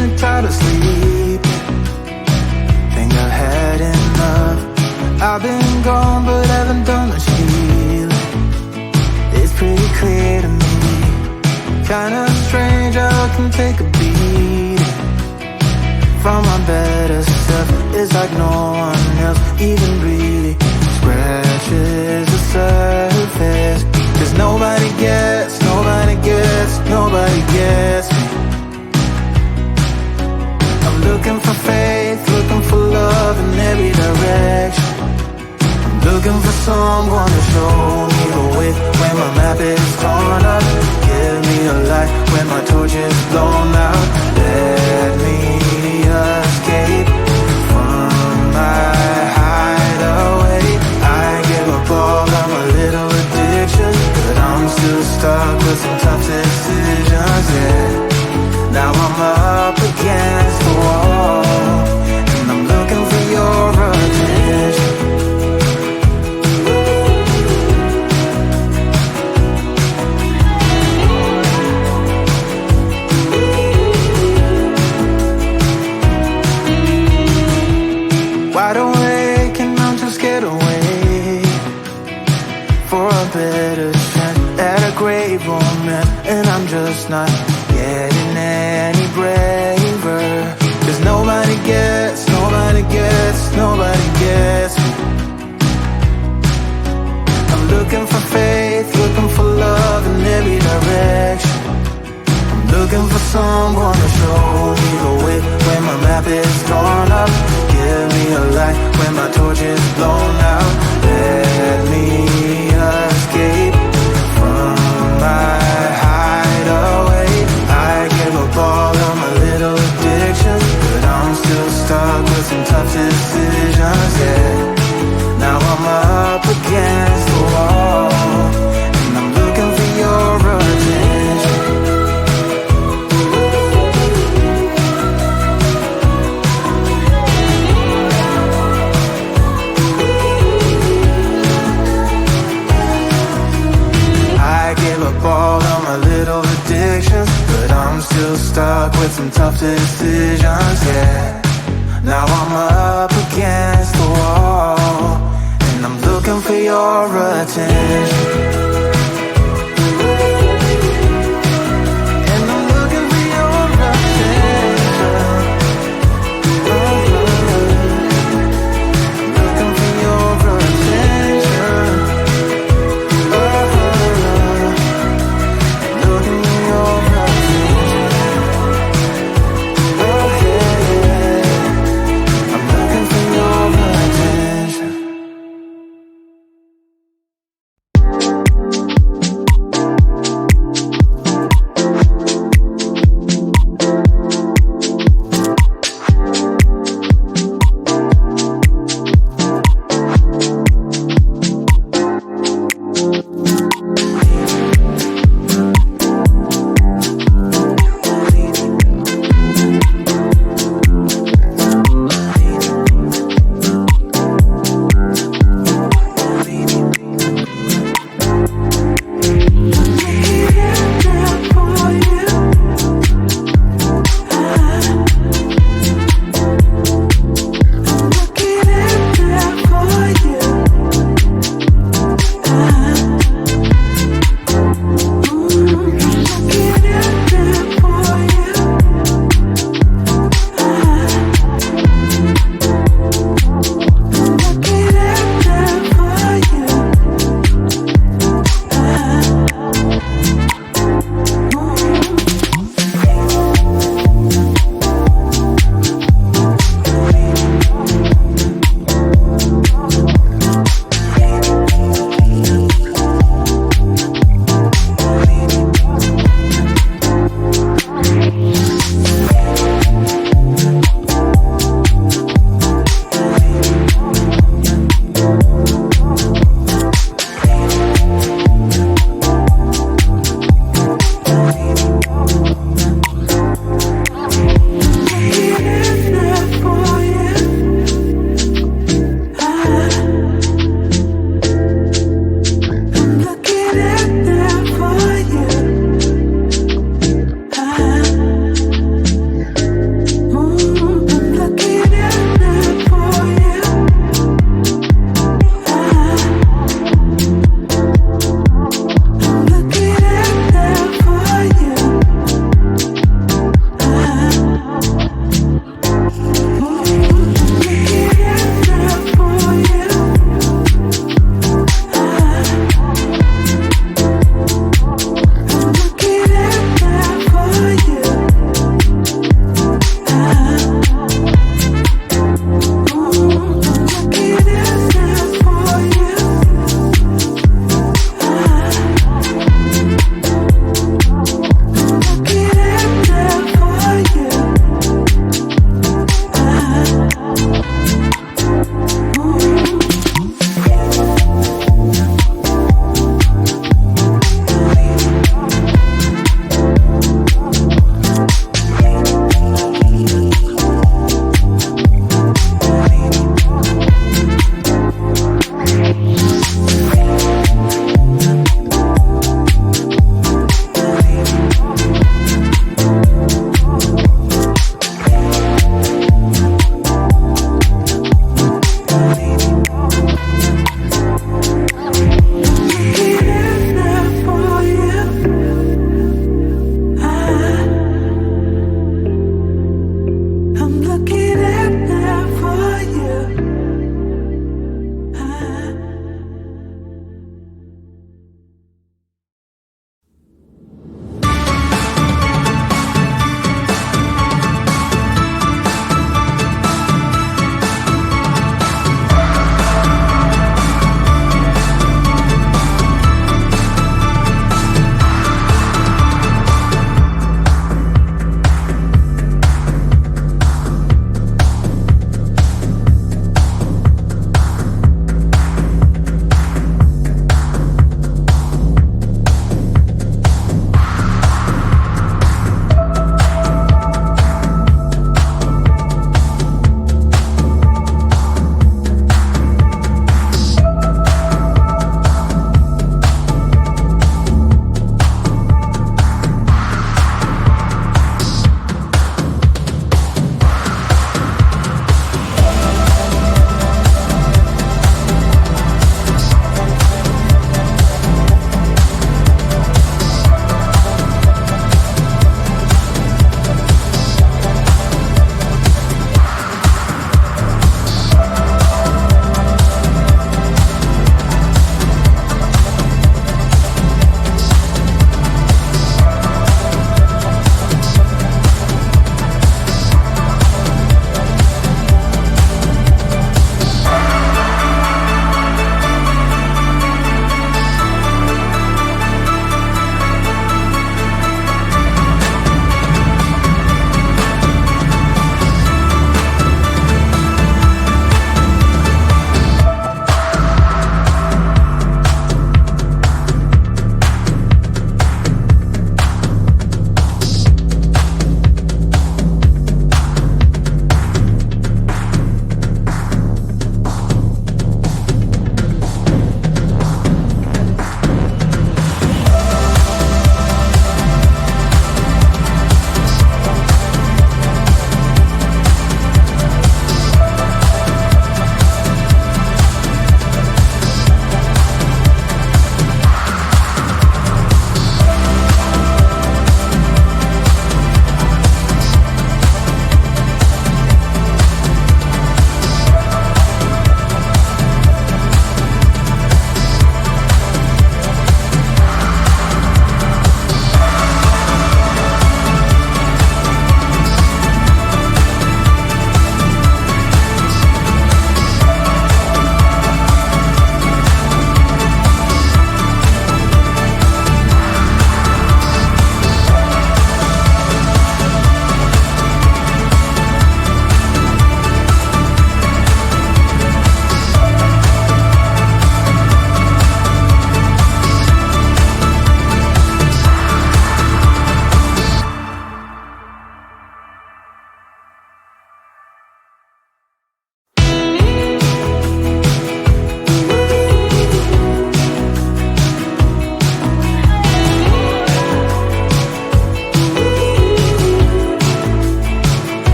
getting tired of sleeping. Think I've had enough. I've been gone but haven't done much healing. It's pretty clear to me, kinda strange how I can take a beating from my better self. It's like no one else even really scratches the surface. Cause nobody gets me. I'm looking for faith, looking for love in every direction. I'm looking for someone to show me the way when my map is torn up. Give me a light when my torch is blown out. Let me escape from my hideaway. I give up all of my little addictions, but I'm still stuck with some tough decisions, yeah. Now I'm up against the wall, and I'm looking for your attention. Wide awake and I'm too scared away for a better chance at a great romance, and I'm just not getting any braver. Cause nobody gets me. I'm looking for faith, looking for love in every direction. I'm looking for someone to show me the way when my map is torn up. Give me a light when my torch is blown out. Let me escape from my hideaway. I give up all of my little addictions, but I'm still stuck with some tough decisions, yeah. Now I'm up against the wall, and I'm looking for your attention. I give up all of my little addictions, but I'm still stuck with some tough decisions, yeah. Now I'm up against the wall, and I'm looking for your attention.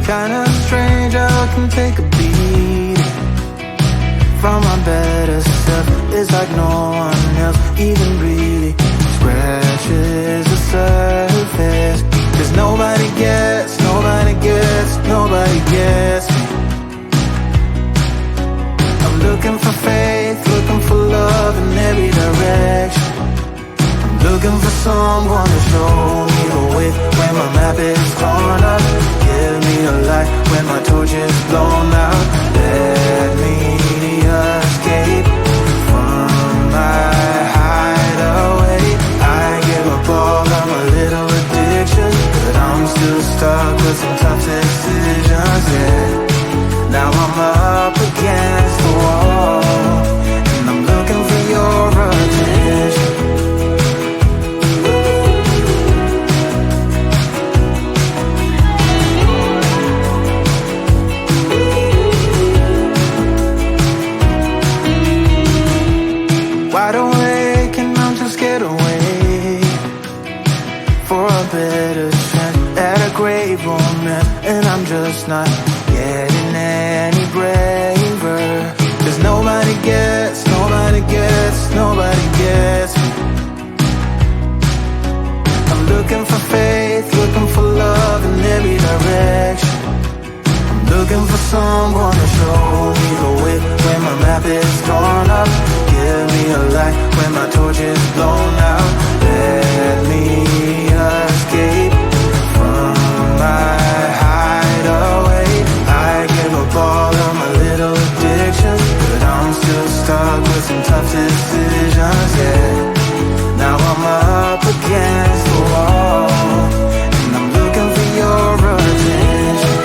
Kinda strange how I can take a beat from my better self. It's like no one else even really scratches the surface. 'Cause nobody gets me. I'm looking for faith, looking for love in every direction. I'm looking for someone to show me the way when my map is torn up. Give me a light when my torch is blown out. Let me escape from my hideaway. I give up all of my little addictions, but I'm still stuck with some tough decisions, yeah. Now I'm up against the wall, and I'm looking for your attention. Wide awake and I'm just scared away for a better chance at a great romance, and I'm just not getting any braver. 'Cause nobody gets me. I'm looking for faith, looking for love in every direction. I'm looking for someone to show me the way when my map is torn up. Give me a light when my torch is blown out. Let me escape from my hideaway. I give up all of my little addictions, but I'm still stuck with some tough decisions, yeah. Now I'm up against the wall, and I'm looking for your attention.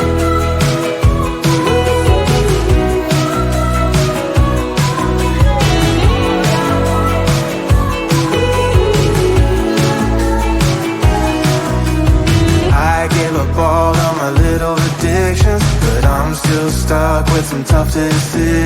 I give up all of my little addictions, but I'm still stuck with some tough decisions.